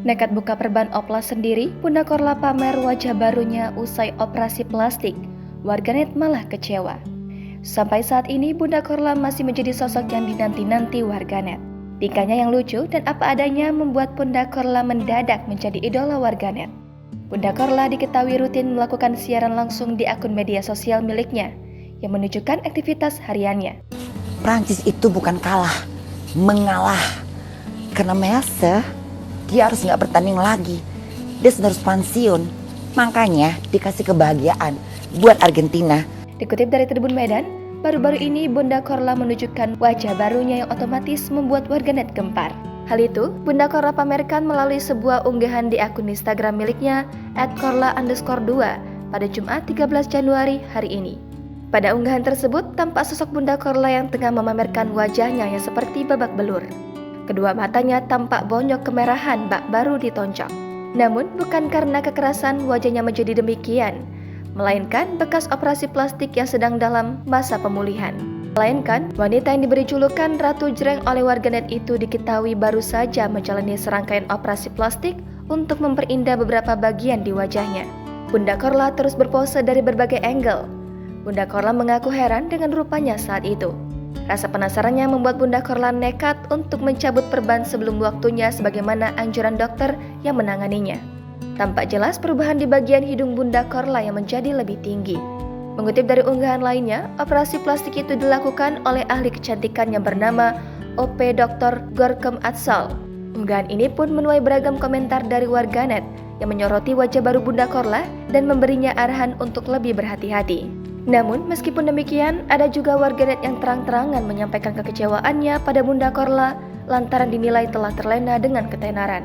Nekat buka perban oplas sendiri, Bunda Korla pamer wajah barunya usai operasi plastik. Warganet malah kecewa. Sampai saat ini, Bunda Korla masih menjadi sosok yang dinanti-nanti warganet. Tingkahnya yang lucu dan apa adanya membuat Bunda Korla mendadak menjadi idola warganet. Bunda Korla diketahui rutin melakukan siaran langsung di akun media sosial miliknya yang menunjukkan aktivitas hariannya. Prancis itu bukan kalah, mengalah. Karena Messi, dia harus nggak bertanding lagi. Dia sudah harus pensiun. Makanya dikasih kebahagiaan buat Argentina. Dikutip dari Tribun Medan, baru-baru ini Bunda Korla menunjukkan wajah barunya yang otomatis membuat warganet gempar. Hal itu, Bunda Korla pamerkan melalui sebuah unggahan di akun Instagram miliknya @korla_2 pada Jumat 13 Januari hari ini. Pada unggahan tersebut, tampak sosok Bunda Korla yang tengah memamerkan wajahnya yang seperti babak belur. Kedua matanya tampak bonyok kemerahan bak baru ditonjok. Namun, bukan karena kekerasan wajahnya menjadi demikian, melainkan bekas operasi plastik yang sedang dalam masa pemulihan. Melainkan, wanita yang diberi julukan Ratu Jreng oleh warganet itu diketahui baru saja menjalani serangkaian operasi plastik untuk memperindah beberapa bagian di wajahnya. Bunda Korla terus berpose dari berbagai angle. Bunda Korla mengaku heran dengan rupanya saat itu. Rasa penasarannya membuat Bunda Korla nekat untuk mencabut perban sebelum waktunya sebagaimana anjuran dokter yang menanganinya. Tampak jelas perubahan di bagian hidung Bunda Korla yang menjadi lebih tinggi. Mengutip dari unggahan lainnya, operasi plastik itu dilakukan oleh ahli kecantikan yang bernama OP Dr. Gorkem Atsal. Unggahan ini pun menuai beragam komentar dari warganet yang menyoroti wajah baru Bunda Korla dan memberinya arahan untuk lebih berhati-hati. Namun, meskipun demikian, ada juga warganet yang terang-terangan menyampaikan kekecewaannya pada Bunda Korla lantaran dinilai telah terlena dengan ketenaran.